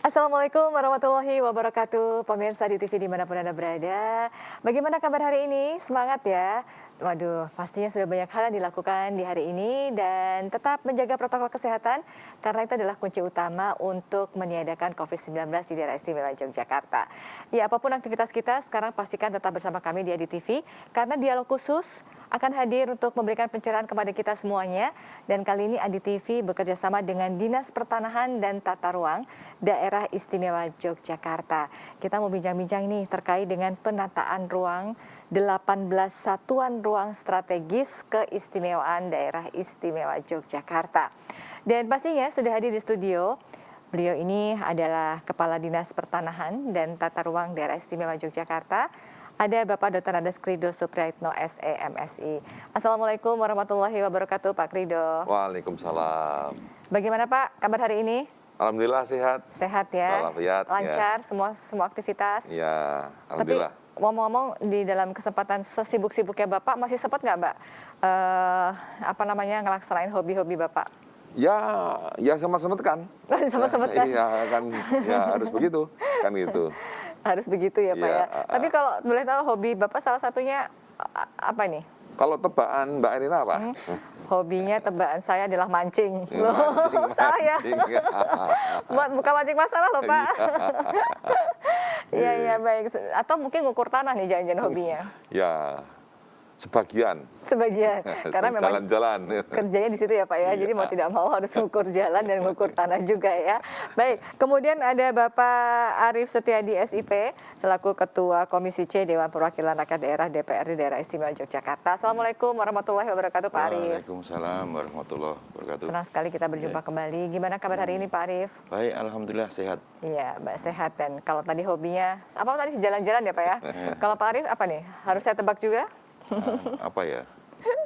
Assalamualaikum warahmatullahi wabarakatuh, pemirsa di TV dimanapun Anda berada. Bagaimana kabar hari ini? Semangat ya. Waduh, pastinya sudah banyak hal yang dilakukan di hari ini dan tetap menjaga protokol kesehatan karena itu adalah kunci utama untuk meniadakan COVID-19 di daerah istimewa Yogyakarta. Ya, apapun aktivitas kita sekarang pastikan tetap bersama kami di Adi TV karena dialog khusus akan hadir untuk memberikan pencerahan kepada kita semuanya. Dan kali ini Adi TV bekerja sama dengan Dinas Pertanahan dan Tata Ruang Daerah Istimewa Yogyakarta. Kita mau bincang-bincang nih terkait dengan penataan ruang 18 satuan ruang strategis keistimewaan Daerah Istimewa Yogyakarta. Dan pastinya sudah hadir di studio. Beliau ini adalah Kepala Dinas Pertanahan dan Tata Ruang Daerah Istimewa Yogyakarta. Ada Bapak Dr. Andes Krido Supriyatno SE MSI. Assalamualaikum warahmatullahi wabarakatuh Pak Krido. Waalaikumsalam. Bagaimana Pak kabar hari ini? Alhamdulillah sehat. Sehat ya? Walafiat, lancar ya. semua aktivitas? Ya, alhamdulillah. Tapi ngomong-ngomong di dalam kesempatan sesibuk-sibuknya Bapak masih sempat nggak Mbak ngelaksanain hobi-hobi Bapak? Ya sama kan. Sama-sama kan? Iya kan, ya harus begitu, kan gitu. Harus begitu ya Pak ya. Tapi kalau boleh tahu hobi Bapak salah satunya apa nih? Kalau tebakan Mbak Erina apa? Hobinya tebakan saya adalah mancing. Loh, salah ya? Bukan mancing masalah loh Pak. Iya, baik. Atau mungkin ngukur tanah nih jangan-jangan hobinya. Ya, sebagian. Karena memang jalan-jalan. Kerjanya di situ ya Pak ya. Jadi mau tidak mau harus ngukur jalan dan ngukur tanah juga ya. Baik, kemudian ada Bapak Arief Setiadi SIP selaku Ketua Komisi C Dewan Perwakilan Rakyat Daerah DPRD Daerah Istimewa Yogyakarta. Assalamualaikum warahmatullahi wabarakatuh Pak Arief. Waalaikumsalam warahmatullahi wabarakatuh. Senang sekali kita berjumpa kembali. Gimana kabar hari ini Pak Arief? Baik, alhamdulillah sehat. Iya, Mbak sehat. Dan kalau tadi hobinya apa tadi jalan-jalan ya Pak ya? Kalau Pak Arief apa nih? Harus saya tebak juga? Apa ya?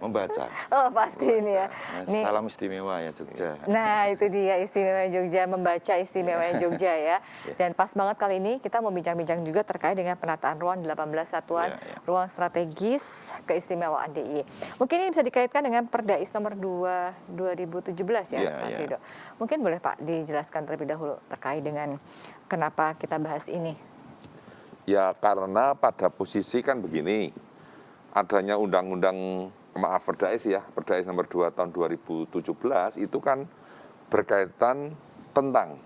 Membaca. Oh pasti ini ya. Nih, salam istimewa ya Jogja. nah itu dia istimewa Jogja, membaca istimewa Jogja ya. Dan pas banget kali ini kita mau bincang-bincang juga terkait dengan penataan ruang 18 satuan ruang strategis keistimewaan DIY. Mungkin ini bisa dikaitkan dengan Perdais nomor 2 2017 ya Pak Krido. Mungkin boleh Pak dijelaskan terlebih dahulu terkait dengan kenapa kita bahas ini. Ya karena pada posisi kan begini, adanya Perdais nomor 2 tahun 2017 itu kan berkaitan tentang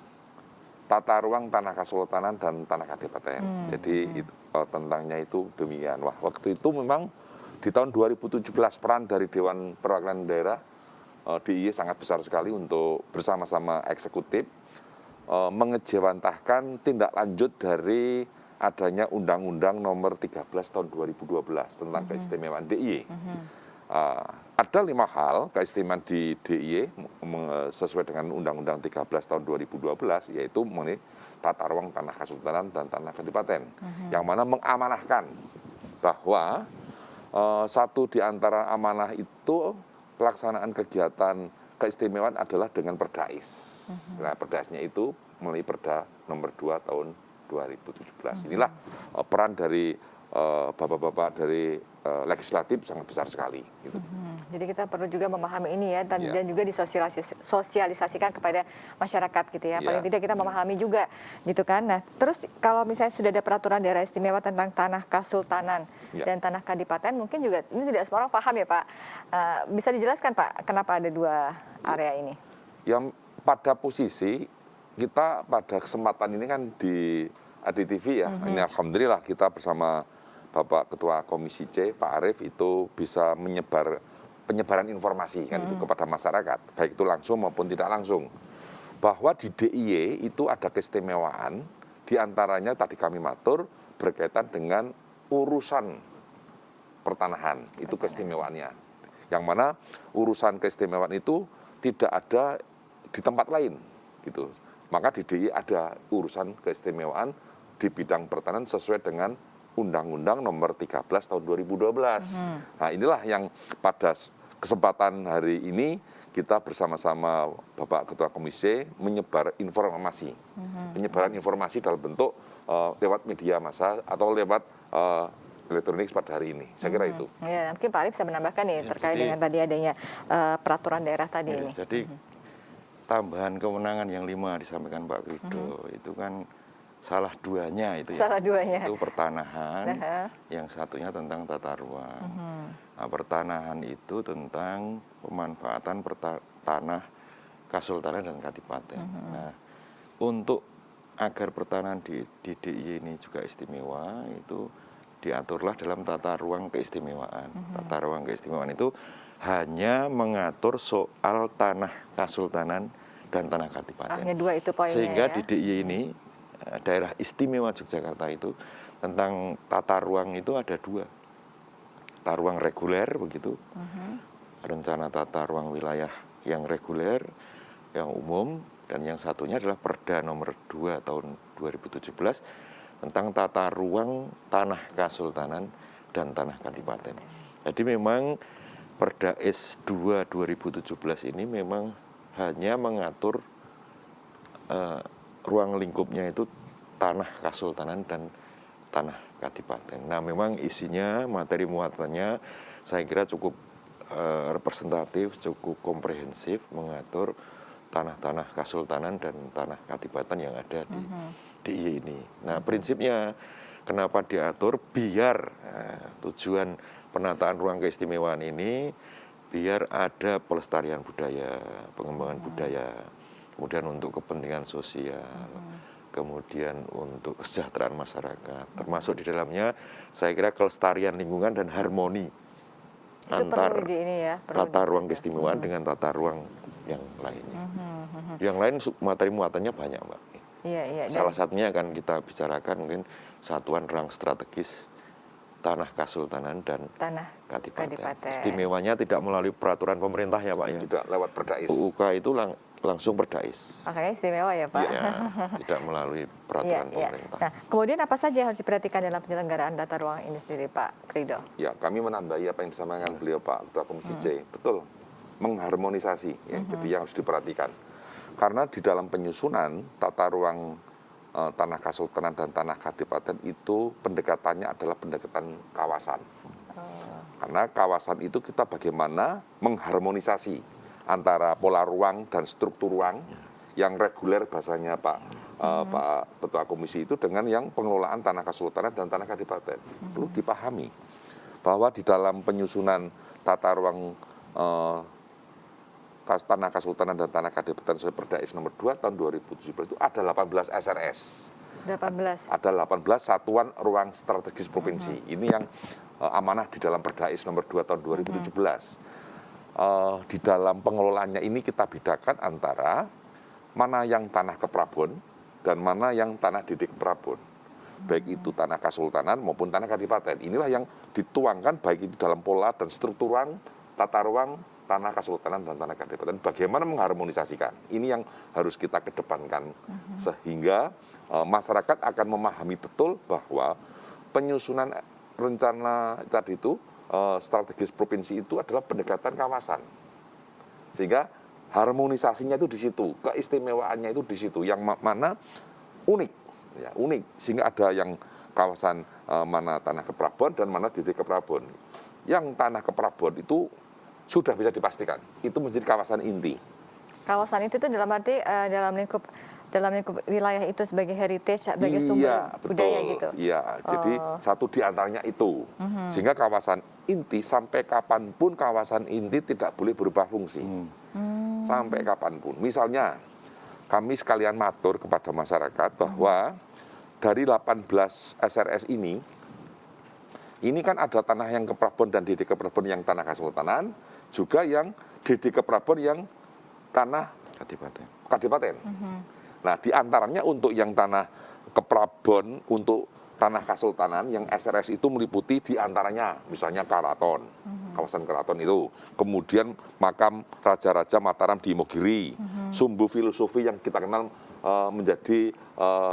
tata ruang tanah kesultanan dan tanah kadipaten. Jadi itu, tentangnya itu demikian. Wah, waktu itu memang di tahun 2017 peran dari Dewan Perwakilan Daerah DIY sangat besar sekali untuk bersama-sama eksekutif mengejawantahkan tindak lanjut dari adanya Undang-Undang Nomor 13 Tahun 2012 tentang keistimewaan DIY. Ada 5 hal keistimewaan di DIY sesuai dengan Undang-Undang 13 Tahun 2012, yaitu mengenai tata ruang tanah kesultanan dan tanah kadipaten, yang mana mengamanahkan bahwa satu di antara amanah itu pelaksanaan kegiatan keistimewaan adalah dengan Perdais. Nah, Perdaisnya itu melalui Perda nomor 2 tahun 2017. Inilah peran dari bapak-bapak dari legislatif sangat besar sekali. Gitu. Jadi kita perlu juga memahami ini ya, dan juga disosialisasikan kepada masyarakat gitu ya. Paling tidak kita memahami juga gitu kan. Nah, terus kalau misalnya sudah ada peraturan daerah istimewa tentang tanah kesultanan dan tanah kadipaten, mungkin juga ini tidak semua orang paham ya Pak. Bisa dijelaskan Pak, kenapa ada 2 area ini? Yang pada posisi kita pada kesempatan ini kan di Adi TV ya, ini alhamdulillah kita bersama Bapak Ketua Komisi C, Pak Arief itu bisa penyebaran informasi kan itu kepada masyarakat, baik itu langsung maupun tidak langsung. Bahwa di DIY itu ada keistimewaan, diantaranya tadi kami matur berkaitan dengan urusan pertanahan, itu keistimewaannya. Yang mana urusan keistimewaan itu tidak ada di tempat lain, gitu. Maka di DIY ada urusan keistimewaan di bidang pertanahan sesuai dengan Undang-Undang Nomor 13 Tahun 2012. Nah, inilah yang pada kesempatan hari ini kita bersama-sama Bapak Ketua Komisi menyebar informasi. Penyebaran informasi dalam bentuk lewat media massa atau lewat elektronik pada hari ini. Saya kira itu. Ya, mungkin Pak Arief bisa menambahkan nih terkait dengan tadi adanya peraturan daerah tadi ini. Jadi tambahan kewenangan yang 5 disampaikan Pak Krido itu kan salah duanya itu ya. Salah duanya. Itu pertanahan, Nah, yang satunya tentang tata ruang. Nah, pertanahan itu tentang pemanfaatan tanah Kasultanan dan Kadipaten. Nah, untuk agar pertanahan di DIY ini juga istimewa, itu diaturlah dalam tata ruang keistimewaan. Tata ruang keistimewaan itu hanya mengatur soal tanah Kasultanan dan tanah Kadipaten. hanya 2 itu poinnya Sehingga ya. di DIY ini, daerah istimewa Yogyakarta itu, tentang tata ruang itu ada 2. Tata ruang reguler begitu, rencana tata ruang wilayah yang reguler, yang umum, dan yang satunya adalah Perda nomor 2 tahun 2017 tentang tata ruang tanah Kasultanan dan tanah Kadipaten. Jadi memang Perda S2 2017 ini memang hanya mengatur ruang lingkupnya itu tanah Kasultanan dan tanah Kadipaten. Nah, memang isinya, materi muatannya saya kira cukup representatif, cukup komprehensif mengatur tanah-tanah Kasultanan dan tanah Kadipaten yang ada di DIY ini. Nah, prinsipnya kenapa diatur biar tujuan penataan ruang keistimewaan ini biar ada pelestarian budaya, pengembangan budaya, kemudian untuk kepentingan sosial, kemudian untuk kesejahteraan masyarakat, termasuk di dalamnya saya kira kelestarian lingkungan dan harmoni Itu antar perlu di ini ya, perlu tata ruang dijaga. keistimewaan dengan tata ruang yang lainnya. Yang lain materi muatannya banyak, Mbak. Iya, iya. Salah satunya akan kita bicarakan mungkin satuan ruang strategis tanah Kasultanan dan Tanah Kadipaten. Kadipaten. Istimewanya tidak melalui peraturan pemerintah ya, Pak ya. Tidak lewat Perdais. UUK itu langsung Perdais. Makanya istimewa ya Pak. Ya, tidak melalui peraturan pemerintah. Nah, kemudian apa saja yang harus diperhatikan dalam penyelenggaraan tata ruang ini sendiri Pak Krido? Ya, kami menambahi apa yang disampaikan beliau Pak Ketua Komisi C. Betul, mengharmonisasi. Ya, jadi yang harus diperhatikan. Karena di dalam penyusunan tata ruang tanah Kasultanan dan tanah Kadipaten itu pendekatannya adalah pendekatan kawasan. Karena kawasan itu kita bagaimana mengharmonisasi antara pola ruang dan struktur ruang yang reguler bahasanya Pak Ketua Komisi itu dengan yang pengelolaan tanah Kasultanan dan tanah Kadipaten. Perlu dipahami bahwa di dalam penyusunan tata ruang tanah Kasultanan dan tanah Kadipaten sesuai Perda S nomor 2 tahun 2017 itu ada 18 SRS. 18. Ada 18 satuan ruang strategis provinsi. Ini yang amanah di dalam Perda S nomor 2 tahun 2017. Di dalam pengelolaannya ini kita bedakan antara mana yang tanah keprabon dan mana yang tanah didik keprabon. Baik itu tanah Kasultanan maupun tanah Kadipaten. Inilah yang dituangkan baik itu dalam pola dan struktur ruang, tata ruang, tanah Kasultanan dan tanah Kadipaten. Bagaimana mengharmonisasikan. Ini yang harus kita kedepankan sehingga masyarakat akan memahami betul bahwa penyusunan rencana tadi itu strategis provinsi itu adalah pendekatan kawasan. Sehingga harmonisasinya itu di situ, keistimewaannya itu di situ yang mana unik, ya, unik. Sehingga ada yang kawasan mana tanah keprabon dan mana didik keprabon. Yang tanah keprabon itu sudah bisa dipastikan itu menjadi kawasan inti. Kawasan itu dalam arti dalam lingkup wilayah itu sebagai heritage, sebagai sumber budaya gitu. Iya, jadi satu di antaranya itu. Sehingga kawasan inti sampai kapanpun kawasan inti tidak boleh berubah fungsi. Sampai kapanpun. Misalnya kami sekalian matur kepada masyarakat bahwa dari 18 SRS ini kan ada tanah yang keprabon dan didik keprabon yang tanah Kasultanan, juga yang didik keprabon yang tanah Kadipaten. Nah, di antaranya untuk yang tanah keprabon, untuk tanah Kasultanan, yang SRS itu meliputi di antaranya, misalnya Karaton, kawasan Karaton itu. Kemudian makam Raja-Raja Mataram di Imogiri, sumbu filosofi yang kita kenal menjadi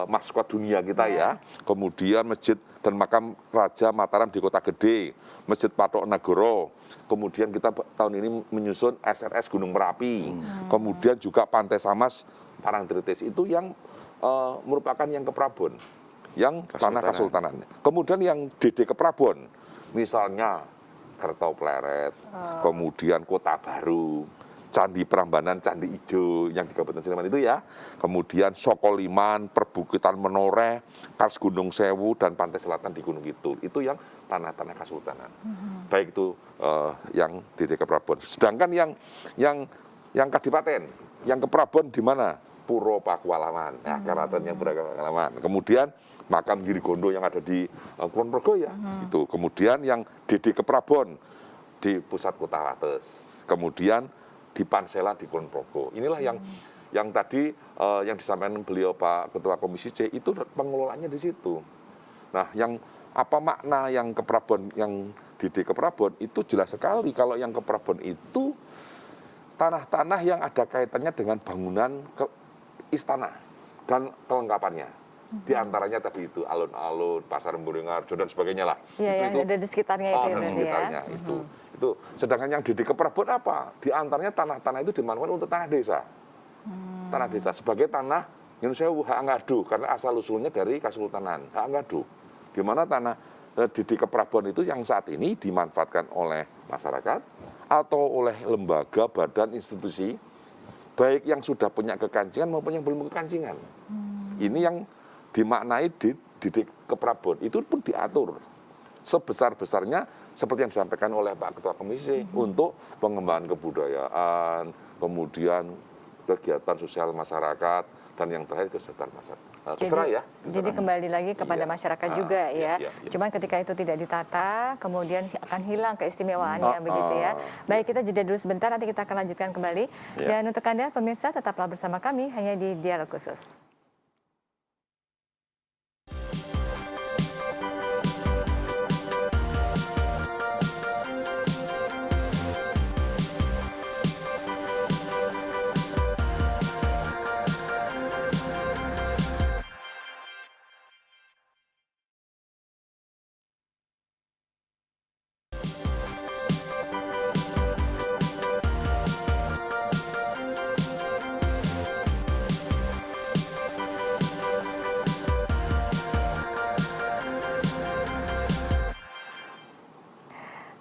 maskot dunia kita ya. Kemudian masjid dan makam Raja Mataram di Kota Gede, Masjid Patok Nagoro. Kemudian kita tahun ini menyusun SRS Gunung Merapi. Kemudian juga Pantai Samas Parangtritis itu yang merupakan yang keprabon, yang tanah Kasultanan. Kemudian yang DD keprabon, misalnya Kerto Pleret, kemudian Kota Baru, Candi Prambanan, Candi Ijo yang di Kabupaten Sleman itu ya. Kemudian Sokoliman, Perbukitan Menoreh, Kars Gunung Sewu, dan Pantai Selatan di Gunung Kidul. Itu yang tanah-tanah Kasultanan. Baik itu yang di Keprabon. Sedangkan yang Kadipaten, yang Keprabon di mana? Puro Pakualaman, nah, keraton yang beragam. Kemudian makam Girigondo yang ada di Kulon Progo ya, itu. Kemudian yang Dede Keprabon di pusat kota Wates. Kemudian di Pansela di Kulon Progo. Inilah yang tadi yang disampaikan beliau Pak Ketua Komisi C itu pengelolaannya di situ. Nah, yang apa makna yang Keprabon, yang Dede Keprabon itu jelas sekali kalau yang Keprabon itu tanah-tanah yang ada kaitannya dengan bangunan istana dan kelengkapannya. Di antaranya tadi itu alun-alun, pasar Mburingarjo dan sebagainya lah. Iya, yang ada di sekitarnya itu dan sekitarnya ya. Itu. Sedangkan yang Dede Keprabon apa? Di antaranya tanah-tanah itu dimanfaatkan untuk tanah desa. Tanah desa sebagai tanah Nyun Sewu hak ngadu karena asal usulnya dari Kasultanan, hak ngadu. Di mana tanah Dede Keprabon itu yang saat ini dimanfaatkan oleh masyarakat atau oleh lembaga, badan, institusi, baik yang sudah punya kekancingan maupun yang belum kekancingan. Ini yang dimaknai di Dede Keprabon, itu pun diatur sebesar-besarnya seperti yang disampaikan oleh Pak Ketua Komisi untuk pengembangan kebudayaan, kemudian kegiatan sosial masyarakat, dan yang terakhir kesejahteraan masyarakat. Jadi kembali lagi kepada masyarakat juga ya. Cuman ketika itu tidak ditata, kemudian akan hilang keistimewaannya begitu ya. Baik, kita jeda dulu sebentar, nanti kita akan lanjutkan kembali. Dan untuk Anda pemirsa tetaplah bersama kami hanya di Dialog Khusus.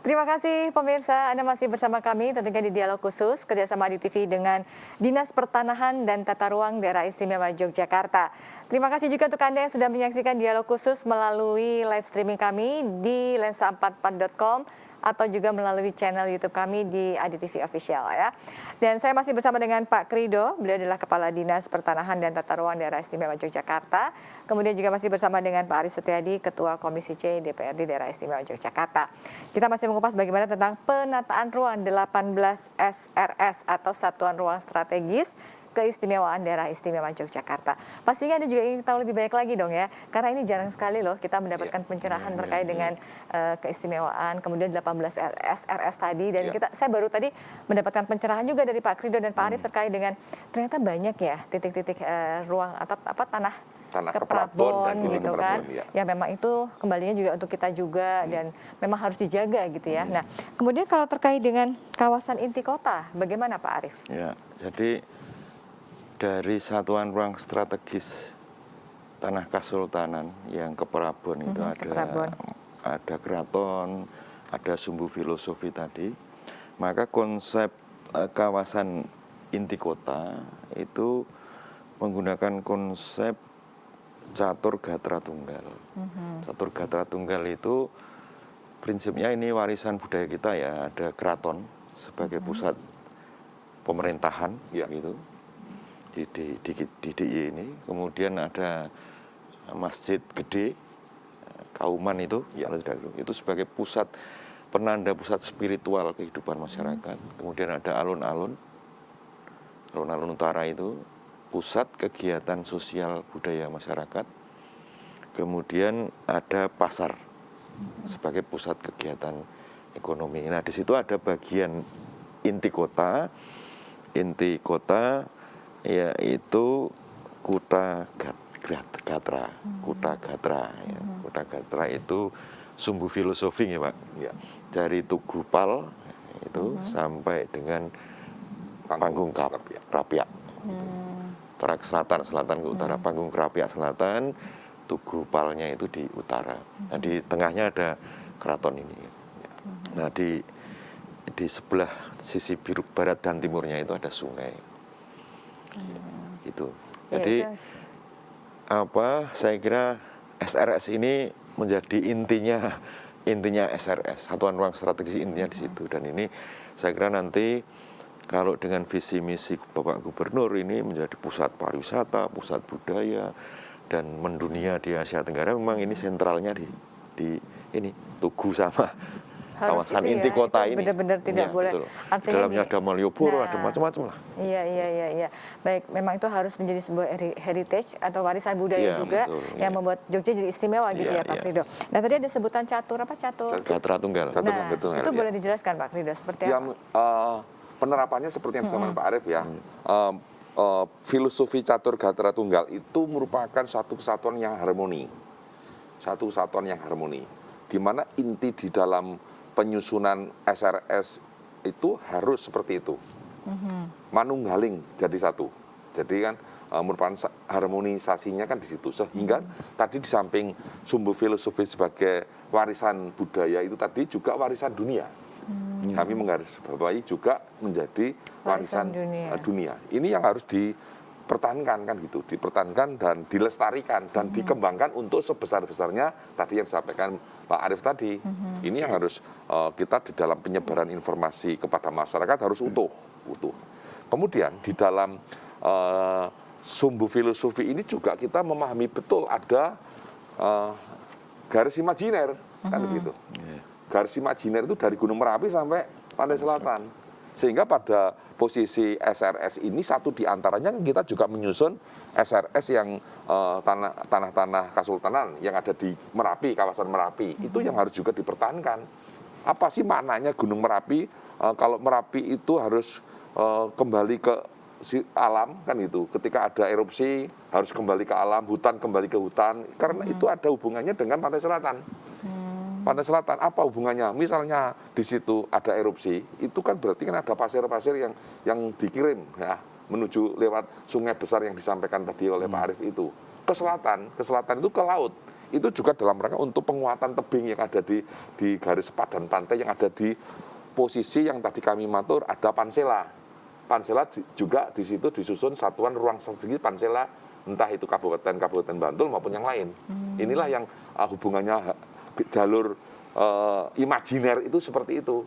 Terima kasih pemirsa, Anda masih bersama kami tentunya di Dialog Khusus kerjasama ADTV dengan Dinas Pertanahan dan Tata Ruang Daerah Istimewa Yogyakarta. Terima kasih juga untuk Anda yang sudah menyaksikan Dialog Khusus melalui live streaming kami di lensa44.com atau juga melalui channel YouTube kami di ADTV Official ya. Dan saya masih bersama dengan Pak Krido, beliau adalah Kepala Dinas Pertanahan dan Tata Ruang Daerah Istimewa Yogyakarta. Kemudian juga masih bersama dengan Pak Arief Setiadi, Ketua Komisi C DPRD Daerah Istimewa Yogyakarta. Kita masih mengupas bagaimana tentang penataan ruang 18 SRS atau Satuan Ruang Strategis Keistimewaan Daerah Istimewa Yogyakarta. Pastinya Anda juga ingin tahu lebih banyak lagi dong ya, karena ini jarang sekali loh kita mendapatkan pencerahan terkait dengan keistimewaan, kemudian 18 SRS tadi, dan saya baru tadi mendapatkan pencerahan juga dari Pak Krido dan Pak Arief terkait dengan ternyata banyak ya titik-titik ruang atau tanah Keprabon gitu kan, ya memang itu kembalinya juga untuk kita juga dan memang harus dijaga gitu ya. Nah, kemudian kalau terkait dengan kawasan inti kota, bagaimana Pak Arief? Ya, jadi dari Satuan Ruang Strategis Tanah Kasultanan yang Keprabon itu ada keraton, ada sumbu filosofi tadi. Maka konsep kawasan inti kota itu menggunakan konsep catur gatra tunggal. Catur gatra tunggal itu prinsipnya ini warisan budaya kita ya, ada keraton sebagai pusat pemerintahan gitu. Di DIY ini, kemudian ada masjid gede, Kauman itu, itu sebagai pusat penanda pusat spiritual kehidupan masyarakat. Kemudian ada alun-alun utara itu pusat kegiatan sosial budaya masyarakat. Kemudian ada pasar sebagai pusat kegiatan ekonomi. Nah, di situ ada bagian inti kota yaitu Kuta Gatra. Kuta Gatra itu sumbu filosofi ya Pak. Dari Tugu Pal itu sampai dengan Panggung Krapyak. Utara ke selatan ke utara, Panggung Krapyak selatan, Tugu Palnya itu di utara. Nah, di tengahnya ada keraton ini. Nah, di sebelah sisi biru barat dan timurnya itu ada sungai. Gitu. Iya, Jadi itu saya kira SRS ini menjadi intinya SRS, Satuan Ruang Strategis, intinya di situ. Dan ini saya kira nanti kalau dengan visi misi Bapak Gubernur ini menjadi pusat pariwisata, pusat budaya dan mendunia di Asia Tenggara, memang ini sentralnya di ini Tugu sama harus kawasan itu inti ya, kota itu ini. benar-benar tidak Ya, boleh. betul. Artinya Dalamnya gini, ada Malioboro, nah, ada macam-macam lah. Iya. Baik, memang itu harus menjadi sebuah heritage atau warisan budaya Iya, juga betul, yang iya. membuat Jogja jadi istimewa gitu Iya, ya Pak iya. Krido. Nah tadi ada sebutan catur, apa catur? Gatra Tunggal. Catur Nah, Tunggal, itu ya. boleh dijelaskan Pak Krido seperti Ya, apa? penerapannya seperti yang disampaikan Pak Arief ya. Filosofi catur gatra tunggal itu merupakan satu kesatuan yang harmoni. Satu kesatuan yang harmoni. Di mana inti di dalam penyusunan SRS itu harus seperti itu. Manunggaling jadi satu. Jadi kan merupakan harmonisasinya kan di situ. Sehingga tadi di samping sumber filosofi sebagai warisan budaya itu tadi juga warisan dunia. Kami menggarisbawahi juga menjadi warisan dunia. Ini yang harus dipertahankan kan gitu, dipertahankan dan dilestarikan dan dikembangkan untuk sebesar-besarnya tadi yang disampaikan Pak Arief tadi. Ini yang harus kita di dalam penyebaran informasi kepada masyarakat harus utuh. Kemudian di dalam sumbu filosofi ini juga kita memahami betul ada garis imajiner kan begitu. Garis imajiner itu dari Gunung Merapi sampai Pantai Selatan. Sehingga pada posisi SRS ini satu di antaranya kita juga menyusun SRS yang tanah-tanah Kasultanan yang ada di Merapi, kawasan Merapi. Itu yang harus juga dipertahankan. Apa sih maknanya Gunung Merapi? Kalau Merapi itu harus kembali ke alam kan itu. Ketika ada erupsi harus kembali ke alam, hutan kembali ke hutan. Karena itu ada hubungannya dengan Pantai Selatan. Pantai Selatan apa hubungannya? Misalnya di situ ada erupsi, itu kan berarti kan ada pasir-pasir yang dikirim ya menuju lewat sungai besar yang disampaikan tadi oleh Pak Arief itu ke selatan itu ke laut. Itu juga dalam rangka untuk penguatan tebing yang ada di garis sepadan pantai yang ada di posisi yang tadi kami matur ada Pansela. Pansela juga di situ disusun satuan ruang strategi Pansela, entah itu kabupaten Bantul maupun yang lain. Inilah yang hubungannya jalur imajiner itu seperti itu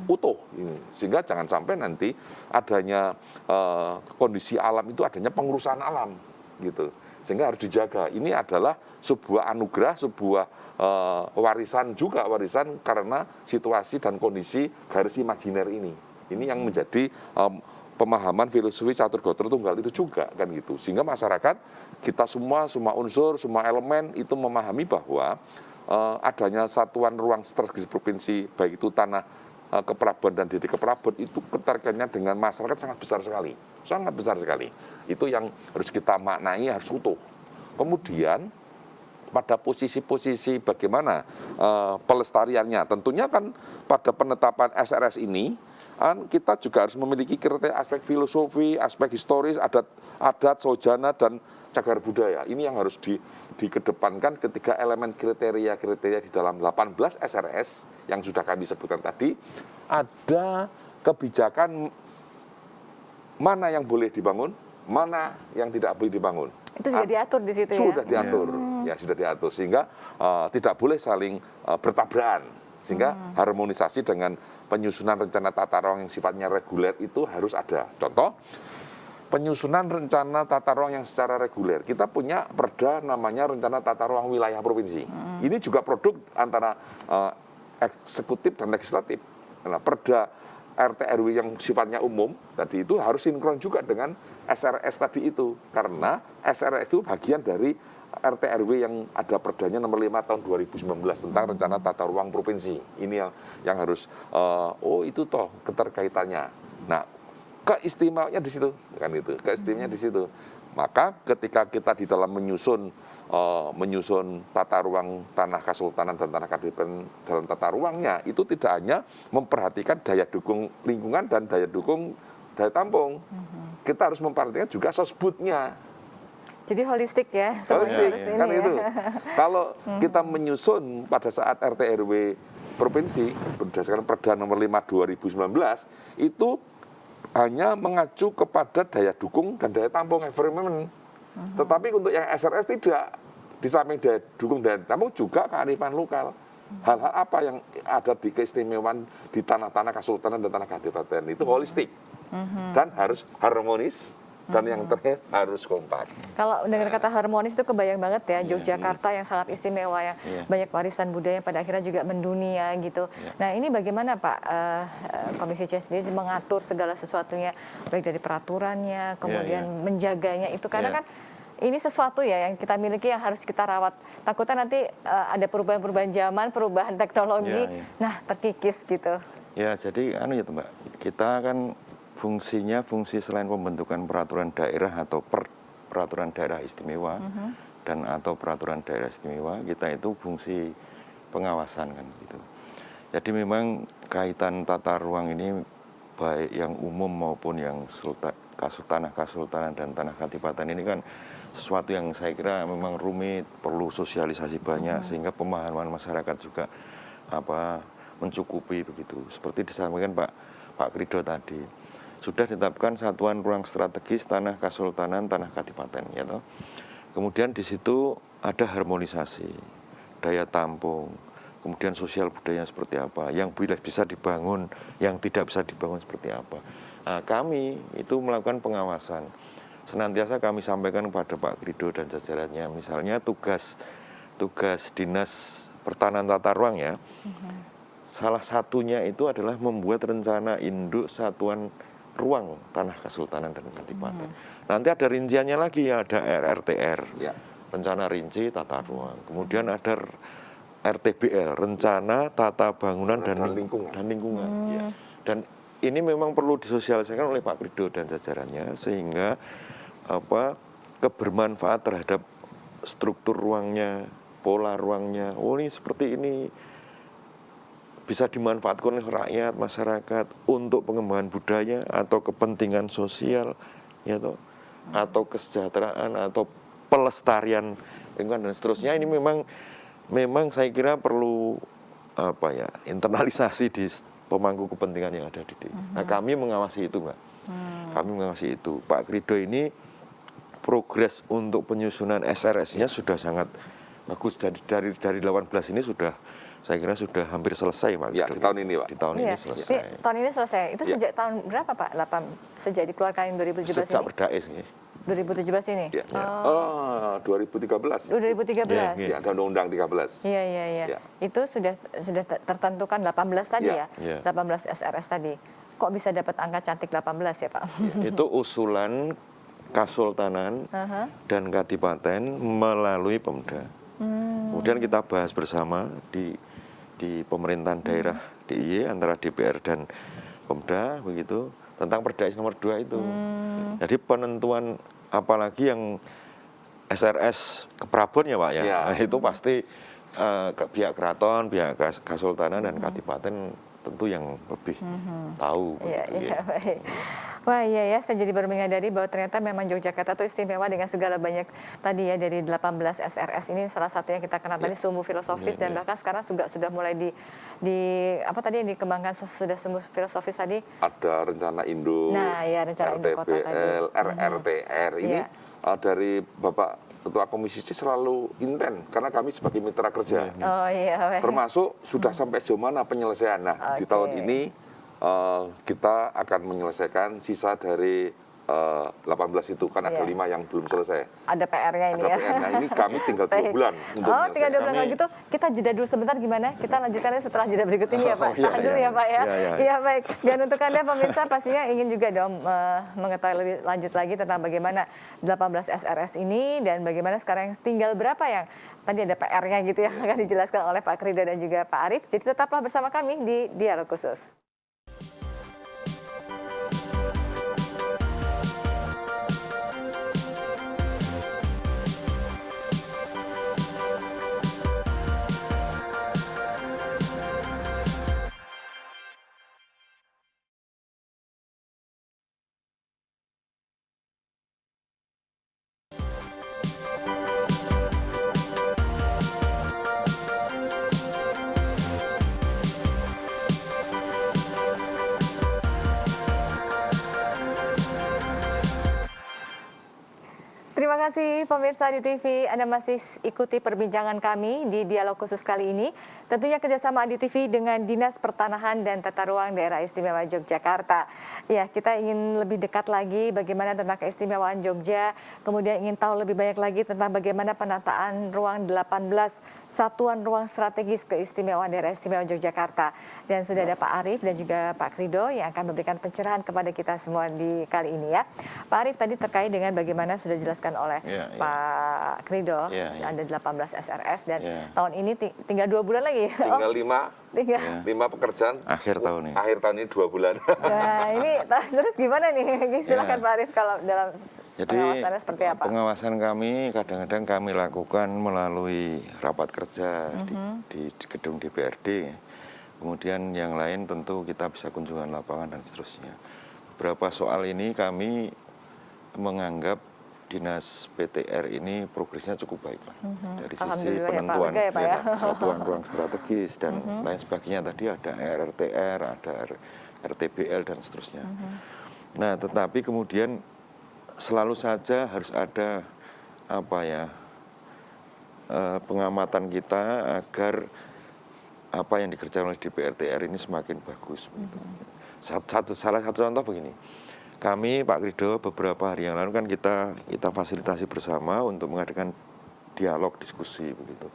utuh ini. Sehingga jangan sampai nanti adanya kondisi alam itu adanya pengurusan alam gitu, sehingga harus dijaga. Ini adalah sebuah anugerah, sebuah warisan juga, warisan karena situasi dan kondisi garis imajiner ini yang menjadi pemahaman filosofi catur gatra tunggal itu juga kan gitu. Sehingga masyarakat kita semua unsur, semua elemen itu memahami bahwa adanya satuan ruang strategis provinsi baik itu tanah Kepelabuhan dan Dede Kepelabuhan itu keterkaitannya dengan masyarakat sangat besar sekali. Itu yang harus kita maknai, harus utuh. Kemudian pada posisi-posisi bagaimana pelestariannya, tentunya kan pada penetapan SRS ini kita juga harus memiliki kriteria aspek filosofi, aspek historis, adat, sojana dan cagar budaya. Ini yang harus dikedepankan ketika elemen kriteria di dalam 18 SRS yang sudah kami sebutkan tadi. Ada kebijakan mana yang boleh dibangun, mana yang tidak boleh dibangun. Itu sudah diatur di situ ya? Sudah diatur, ya sudah diatur. Sehingga tidak boleh saling bertabrakan. Sehingga harmonisasi dengan penyusunan rencana tata ruang yang sifatnya reguler itu harus ada. Contoh, penyusunan rencana tata ruang yang secara reguler. Kita punya perda namanya rencana tata ruang wilayah provinsi. Ini juga produk antara eksekutif dan legislatif. Karena perda RT RW yang sifatnya umum tadi itu harus sinkron juga dengan SRS tadi itu. Karena SRS itu bagian dari RT RW yang ada perdanya nomor 5 tahun 2019 tentang rencana tata ruang provinsi. Ini yang harus itu toh keterkaitannya. Nah, keistimewaannya di situ kan itu. Keistimewaannya di situ. Maka ketika kita di dalam menyusun tata ruang tanah Kasultanan dan tanah Kadipaten dalam tata ruangnya itu tidak hanya memperhatikan daya dukung lingkungan dan daya dukung daya tampung. Kita harus memperhatikan juga sosbudnya. Jadi holistik ya, Holistik, harus kan ini itu. ya. Kalau kita menyusun pada saat RT RW provinsi berdasarkan Perda nomor 5 2019 itu hanya mengacu kepada daya dukung dan daya tampung environment. Tetapi untuk yang SRS tidak, di samping daya dukung dan tampung juga kearifan lokal. Hal-hal apa yang ada di keistimewaan di tanah-tanah kesultanan dan tanah kadipaten itu holistik dan harus harmonis dan yang terakhir harus kompak. Kalau dengar kata harmonis itu kebayang banget ya Yogyakarta yang sangat istimewa, yang banyak warisan budaya yang pada akhirnya juga mendunia gitu. Nah ini bagaimana Pak Komisi C sendiri mengatur segala sesuatunya, baik dari peraturannya, kemudian menjaganya itu karena kan ini sesuatu ya yang kita miliki yang harus kita rawat. Takutnya nanti ada perubahan-perubahan zaman, perubahan teknologi, nah terkikis gitu. Ya, jadi ya Mbak, kita kan fungsi selain pembentukan peraturan daerah atau peraturan daerah istimewa dan atau peraturan daerah istimewa, kita itu fungsi pengawasan kan gitu. Jadi memang kaitan tata ruang ini baik yang umum maupun yang tanah kasultanan dan tanah kadipaten ini kan sesuatu yang saya kira memang rumit, perlu sosialisasi banyak sehingga pemahaman masyarakat juga mencukupi begitu. Seperti disampaikan Pak Krido tadi, sudah ditetapkan satuan ruang strategis tanah kasultanan, tanah kadipaten, ya toh. Kemudian di situ ada harmonisasi, daya tampung, kemudian sosial budaya seperti apa, yang bisa dibangun, yang tidak bisa dibangun seperti apa. Nah, kami itu melakukan pengawasan. Senantiasa kami sampaikan kepada Pak Krido dan jajarannya, misalnya tugas dinas pertanahan tata ruang ya, salah satunya itu adalah membuat rencana induk satuan ruang tanah kesultanan dan kadipaten. Nanti ada rinciannya lagi ya, ada RRTR, rencana rinci tata ruang, kemudian ada RTBL, rencana tata bangunan dan lingkungan. Ya. Dan ini memang perlu disosialisasikan oleh Pak Krido dan jajarannya sehingga kebermanfaat terhadap struktur ruangnya, pola ruangnya. Oh ini seperti ini bisa dimanfaatkan oleh rakyat, masyarakat untuk pengembangan budaya atau kepentingan sosial, ya toh, atau kesejahteraan atau pelestarian lingkungan dan seterusnya. Ini memang saya kira perlu internalisasi di pemangku kepentingan yang ada di sini. Nah, kami mengawasi itu, Mbak. Kami mengawasi itu. Pak Krido ini progres untuk penyusunan SRS-nya sudah sangat bagus. Dari 18 ini sudah, saya kira sudah hampir selesai, Pak. Ya, di tahun ini, Pak. Di tahun ini selesai. Tahun ini selesai. Itu sejak tahun berapa, Pak? Sejak dikeluarkan 2017 ini? Sejak berdais nih. 2017 ini? Ya. Oh, 2013. 2013. Ya, ada Undang-Undang 13. Iya. Itu sudah tertentukan 18 tadi ya? 18 SRS tadi. Kok bisa dapat angka cantik 18 ya, Pak? Itu usulan Kasultanan dan Kadipaten melalui Pemda. Kemudian kita bahas bersama di pemerintahan daerah DIY antara DPR dan Pemda begitu tentang Perdais nomor 2 itu. Jadi penentuan apalagi yang SRS keprabon ya Pak ya. Nah, itu pasti pihak keraton, pihak Kasultanan dan Kadipaten tentu yang lebih tahu. Iya, baik. Wah iya ya, saya jadi baru menyadari bahwa ternyata memang Yogyakarta itu istimewa dengan segala banyak tadi ya, dari 18 SRS ini salah satu yang kita kenal tadi sumbu filosofis dan bahkan sekarang sudah mulai dikembangkan sudah sumbu filosofis tadi. Ada rencana induk, rencana induk kota tadi. RRTR ini dari Bapak Ketua Komisi C selalu inten karena kami sebagai mitra kerja. Termasuk sudah sampai sejauh mana penyelesaian. Nah, di tahun ini kita akan menyelesaikan sisa dari 18 itu kan ada 5 yang belum selesai. Ada PR-nya ini ya. PR-nya ini kami tinggal 2 bulan untuk menyelesaikan. Tinggal 2 bulan kalau gitu kita jeda dulu sebentar gimana? Kita lanjutkannya setelah jeda berikut ini ya Pak. Tahan dulu ya Pak ya. Iya baik. Dan untuk Anda pemirsa pastinya ingin juga dong mengetahui lebih lanjut lagi tentang bagaimana 18 SRS ini dan bagaimana sekarang tinggal berapa yang tadi ada PR-nya gitu ya akan dijelaskan oleh Pak Krido dan juga Pak Arief. Jadi tetaplah bersama kami di Dialog Khusus. kasih pemirsa di TV, Anda masih ikuti perbincangan kami di dialog khusus kali ini. Tentunya kerjasama Adi TV dengan Dinas Pertanahan dan Tata Ruang Daerah Istimewa Yogyakarta. Ya, kita ingin lebih dekat lagi bagaimana tentang keistimewaan Jogja, kemudian ingin tahu lebih banyak lagi tentang bagaimana penataan ruang 18 Satuan Ruang Strategis Keistimewaan Daerah Istimewa Yogyakarta. Dan sudah ada Pak Arief dan juga Pak Krido yang akan memberikan pencerahan kepada kita semua di kali ini ya. Pak Arief tadi terkait dengan bagaimana sudah dijelaskan oleh Pak Krido, ada 18 SRS dan tahun ini tinggal 2 bulan lagi. Tinggal 5 pekerjaan. Akhir tahun ini. Akhir tahun ini 2 bulan. Nah, ini terus gimana nih? Silakan Pak Arief kalau dalam pengawasannya seperti apa? Pengawasan kami kadang-kadang kami lakukan melalui rapat kerja di gedung DPRD. Kemudian yang lain tentu kita bisa kunjungan lapangan dan seterusnya. Beberapa soal ini kami menganggap Dinas PTR ini progresnya cukup baik lah. Dari sisi penentuan satuan ruang strategis dan lain sebagainya. Tadi ada RRTR, ada RTBL dan seterusnya. Nah, tetapi kemudian selalu saja harus ada pengamatan kita agar apa yang dikerjakan oleh DPRTR ini semakin bagus. Salah satu contoh begini. Kami, Pak Krido, beberapa hari yang lalu kan kita fasilitasi bersama untuk mengadakan dialog diskusi begitu.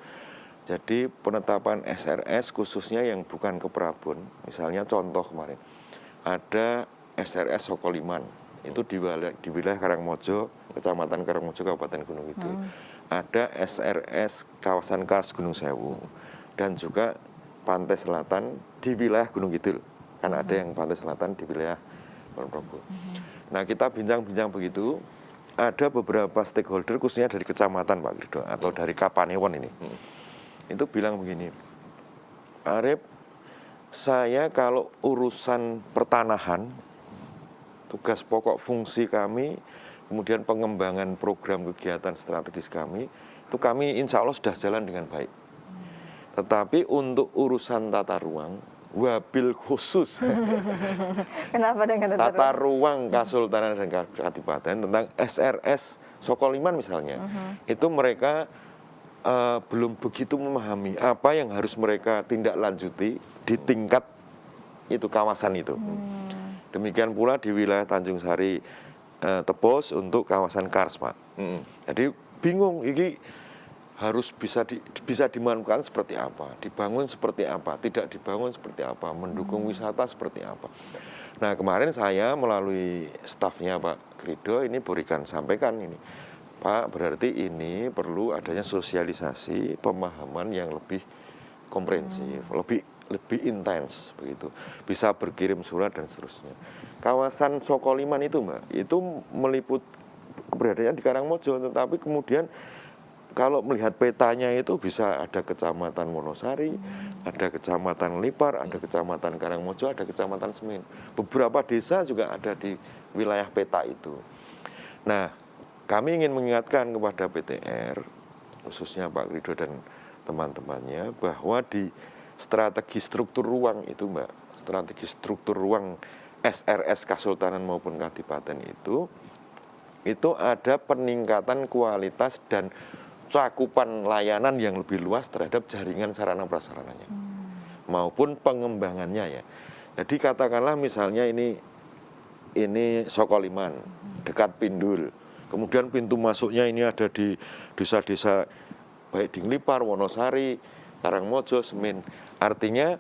Jadi penetapan SRS khususnya yang bukan ke Prabon, misalnya contoh kemarin, ada SRS Sokoliman, itu di wilayah Karangmojo, Kecamatan Karangmojo, Kabupaten Gunung Kidul. Ada SRS kawasan Kars Gunung Sewu, dan juga Pantai Selatan di wilayah Gunung Kidul. Kan ada yang Pantai Selatan di wilayah Ponorogo. Nah, kita bincang-bincang begitu, ada beberapa stakeholder khususnya dari kecamatan Pak Krido atau dari Kapanewon ini. Itu bilang begini, Pak Arief, saya kalau urusan pertanahan, tugas pokok fungsi kami, kemudian pengembangan program kegiatan strategis kami, itu kami insya Allah sudah jalan dengan baik. Tetapi untuk urusan tata ruang, wabil khusus kenapa dengan tata ruang Kasultanan dan Kadipaten tentang SRS Sokoliman misalnya, itu mereka belum begitu memahami apa yang harus mereka tindak lanjuti di tingkat itu kawasan itu. Demikian pula di wilayah Tanjung Sari Tepos untuk kawasan Kars, Pak. Jadi bingung ini harus bisa dimanfaatkan seperti apa, dibangun seperti apa, tidak dibangun seperti apa, mendukung wisata seperti apa. Nah, kemarin saya melalui stafnya Pak Krido ini sampaikan ini, Pak, berarti ini perlu adanya sosialisasi, pemahaman yang lebih komprehensif, lebih intens begitu. Bisa berkirim surat dan seterusnya. Kawasan Sokoliman itu, Mbak, itu meliput keberadaannya di Karangmojo, tetapi kemudian kalau melihat petanya itu bisa ada kecamatan Wonosari, ada kecamatan Lipar, ada kecamatan Karangmojo, ada kecamatan Semin. Beberapa desa juga ada di wilayah peta itu. Nah, kami ingin mengingatkan kepada PTR, khususnya Pak Krido dan teman-temannya, bahwa di strategi struktur ruang itu, Mbak, strategi struktur ruang SRS Kasultanan maupun Kadipaten itu ada peningkatan kualitas dan cakupan layanan yang lebih luas terhadap jaringan sarana prasarananya maupun pengembangannya ya. Jadi katakanlah misalnya ini Sokoliman dekat Pindul, kemudian pintu masuknya ini ada di desa-desa baik di Lipar, Wonosari, Karangmojo, Semin. Artinya